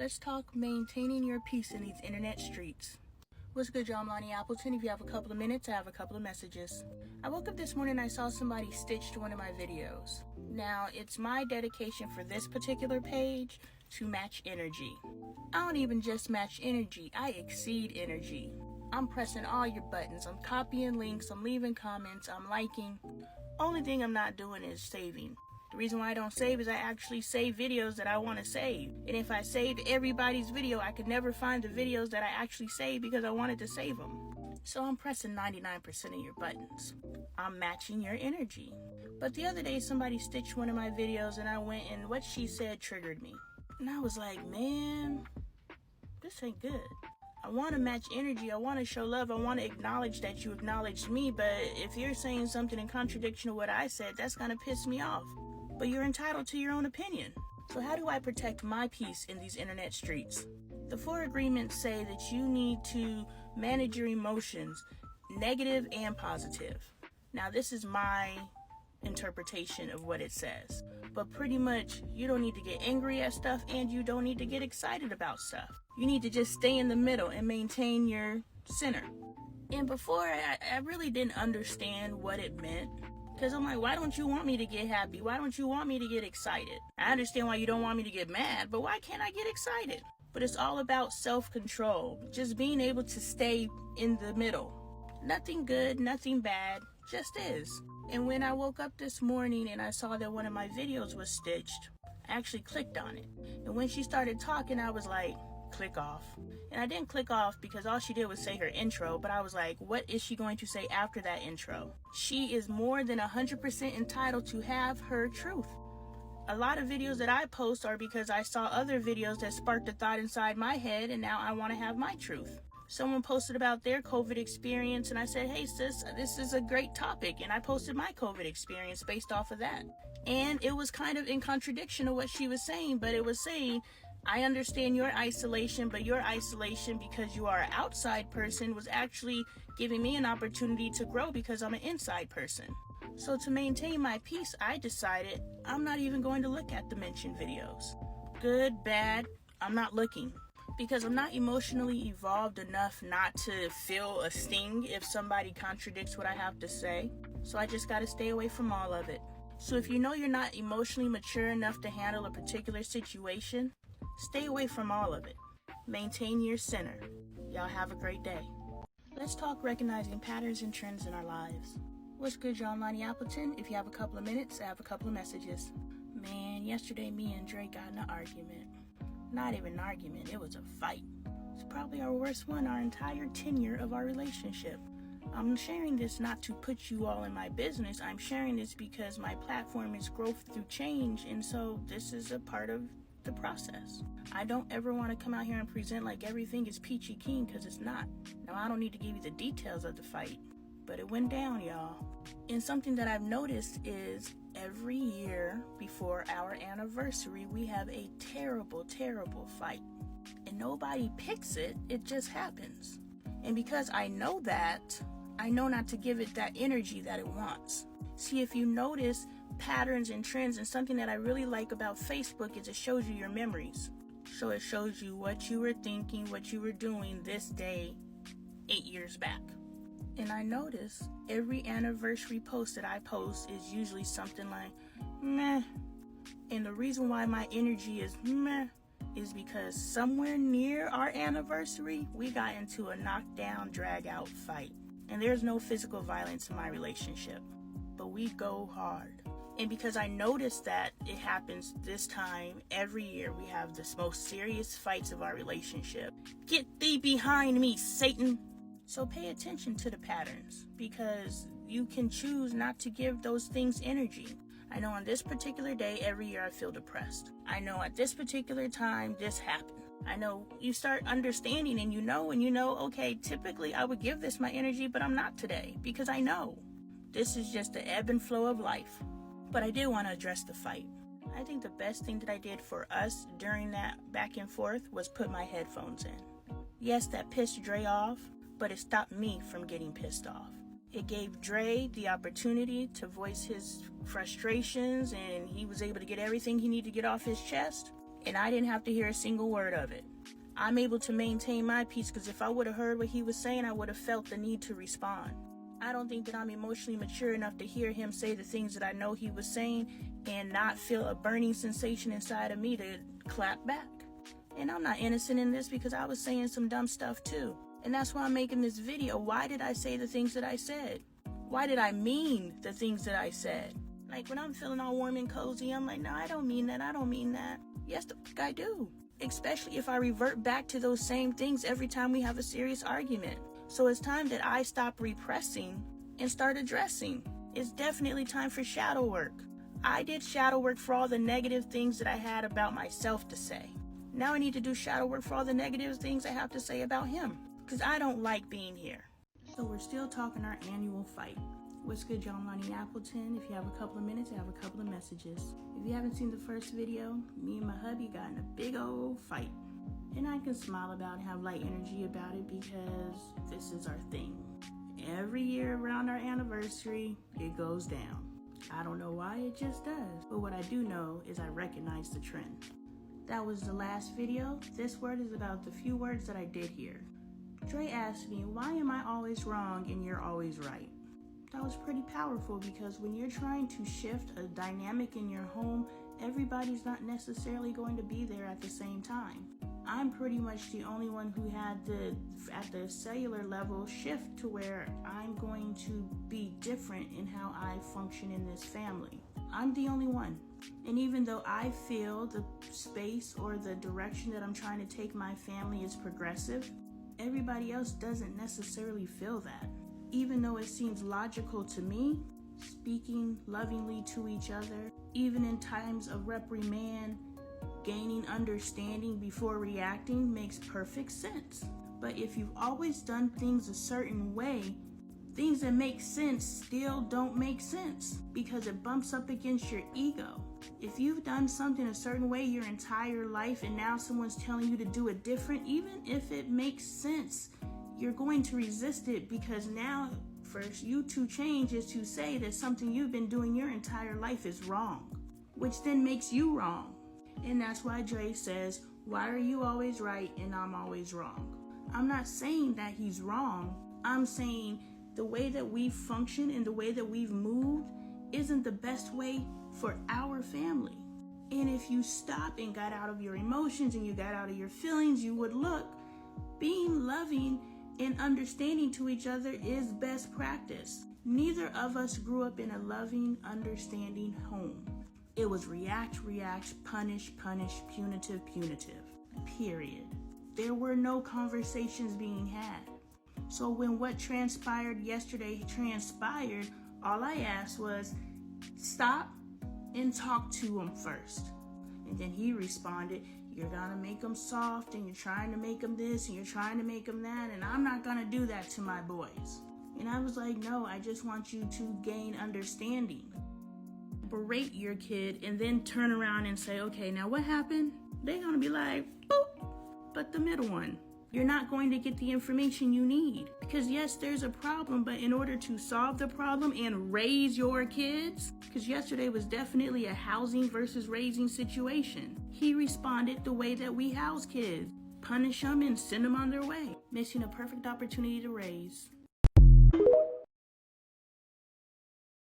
Let's talk maintaining your peace in these internet streets. What's good, y'all? I'm Lonnie Appleton. If you have a couple of minutes, I have a couple of messages. I woke up this morning and I saw somebody stitched one of my videos. Now, it's my dedication for this particular page to match energy. I don't even just match energy, I exceed energy. I'm pressing all your buttons. I'm copying links, I'm leaving comments, I'm liking. Only thing I'm not doing is saving. The reason why I don't save is I actually save videos that I want to save. And if I saved everybody's video, I could never find the videos that I actually saved because I wanted to save them. So I'm pressing 99% of your buttons. I'm matching your energy. But the other day, somebody stitched one of my videos and I went and what she said triggered me. And I was like, man, this ain't good. I want to match energy. I want to show love. I want to acknowledge that you acknowledged me. But if you're saying something in contradiction to what I said, that's going to piss me off. But you're entitled to your own opinion. So how do I protect my peace in these internet streets? The 4 agreements say that you need to manage your emotions, negative and positive. Now, this is my interpretation of what it says. But pretty much, you don't need to get angry at stuff and you don't need to get excited about stuff. You need to just stay in the middle and maintain your center. And before, I really didn't understand what it meant. Because I'm like, why don't you want me to get happy? Why don't you want me to get excited? I understand why you don't want me to get mad, but why can't I get excited? But it's all about self-control. Just being able to stay in the middle. Nothing good, nothing bad, just is. And when I woke up this morning and I saw that one of my videos was stitched, I actually clicked on it. And when she started talking, I was like, click off. And I didn't click off because all she did was say her intro, but I was like, what is she going to say after that intro? She is more than 100% entitled to have her truth. A lot of videos that I post are because I saw other videos that sparked a thought inside my head and now I want to have my truth. Someone posted about their COVID experience and I said, hey sis, this is a great topic, and I posted my COVID experience based off of that. And it was kind of in contradiction of what she was saying, but it was saying, I understand your isolation, but your isolation because you are an outside person was actually giving me an opportunity to grow because I'm an inside person. So to maintain my peace, I decided I'm not even going to look at the mentioned videos. Good, bad, I'm not looking. Because I'm not emotionally evolved enough not to feel a sting if somebody contradicts what I have to say. So I just gotta stay away from all of it. So if you know you're not emotionally mature enough to handle a particular situation, stay away from all of it. Maintain your center. Y'all have a great day. Let's talk recognizing patterns and trends in our lives. What's good, y'all? I'm Lonnie Appleton. If you have a couple of minutes, I have a couple of messages. Man, yesterday me and Drake got in an argument. Not even an argument, it was a fight. It's probably our worst one our entire tenure of our relationship. I'm sharing this not to put you all in my business. I'm sharing this because my platform is growth through change, and so this is a part of the process. I don't ever want to come out here and present like everything is peachy keen, because it's not. Now, I don't need to give you the details of the fight, but it went down, y'all. And something that I've noticed is every year before our anniversary, we have a terrible, terrible fight. And nobody picks it, it just happens. And because I know that, I know not to give it that energy that it wants. See, if you notice patterns and trends, and something that I really like about Facebook is it shows you your memories. So it shows you what you were thinking, what you were doing this day 8 years back. And I notice every anniversary post that I post is usually something like, meh. And the reason why my energy is meh is because somewhere near our anniversary, we got into a knockdown, drag-out fight. And there's no physical violence in my relationship, but we go hard. And because I noticed that it happens this time every year, we have the most serious fights of our relationship. Get thee behind me, Satan! So pay attention to the patterns, because you can choose not to give those things energy. I know on this particular day, every year I feel depressed. I know at this particular time, this happened. I know you start understanding and you know, okay, typically I would give this my energy, but I'm not today, because I know this is just the ebb and flow of life. But I did want to address the fight. I think the best thing that I did for us during that back and forth was put my headphones in. Yes, that pissed Dre off, but it stopped me from getting pissed off. It gave Dre the opportunity to voice his frustrations, and he was able to get everything he needed to get off his chest. and I didn't have to hear a single word of it. I'm able to maintain my peace because if I would have heard what he was saying, I would have felt the need to respond. I don't think that I'm emotionally mature enough to hear him say the things that I know he was saying and not feel a burning sensation inside of me to clap back. And I'm not innocent in this because I was saying some dumb stuff too. And that's why I'm making this video. Why did I say the things that I said? Why did I mean the things that I said? Like when I'm feeling all warm and cozy, I'm like, no, I don't mean that. I don't mean that. Yes, the fuck I do. Especially if I revert back to those same things every time we have a serious argument. So it's time that I stop repressing and start addressing. It's definitely time for shadow work. I did shadow work for all the negative things that I had about myself to say. Now I need to do shadow work for all the negative things I have to say about him. Because I don't like being here. So we're still talking our annual fight. What's good, y'all? Lonnie Appleton. If you have a couple of minutes, I have a couple of messages. If you haven't seen the first video, me and my hubby got in a big old fight. And I can smile about it, have light energy about it because this is our thing. Every year around our anniversary, it goes down. I don't know why, it just does. But what I do know is I recognize the trend. That was the last video. This word is about the few words that I did here. Dre asked me, why am I always wrong and you're always right? That was pretty powerful because when you're trying to shift a dynamic in your home, everybody's not necessarily going to be there at the same time. I'm pretty much the only one who had at the cellular level, shift to where I'm going to be different in how I function in this family. I'm the only one. And even though I feel the space or the direction that I'm trying to take my family is progressive, everybody else doesn't necessarily feel that. Even though it seems logical to me, speaking lovingly to each other, even in times of reprimand, gaining understanding before reacting makes perfect sense. But if you've always done things a certain way, things that make sense still don't make sense because it bumps up against your ego. If you've done something a certain way your entire life and now someone's telling you to do it different, even if it makes sense, you're going to resist it because now for you to change is to say that something you've been doing your entire life is wrong, which then makes you wrong. And that's why Dre says, why are you always right and I'm always wrong? I'm not saying that he's wrong. I'm saying the way that we function and the way that we've moved isn't the best way for our family. And if you stop and got out of your emotions and you got out of your feelings, you would look, being loving and understanding to each other is best practice. Neither of us grew up in a loving, understanding home. It was react, punish, punitive, period. There were no conversations being had. So when what transpired yesterday transpired, all I asked was, stop and talk to him first. And then he responded, you're gonna make them soft and you're trying to make them this and you're trying to make them that, and I'm not gonna do that to my boys. And I was like, no, I just want you to gain understanding. Berate your kid and then turn around and say, okay, now what happened? They're gonna be like, boop. But the middle one, you're not going to get the information you need. Because yes, there's a problem, but in order to solve the problem and raise your kids, because yesterday was definitely a housing versus raising situation. He responded the way that we house kids. Punish them and send them on their way. Missing a perfect opportunity to raise.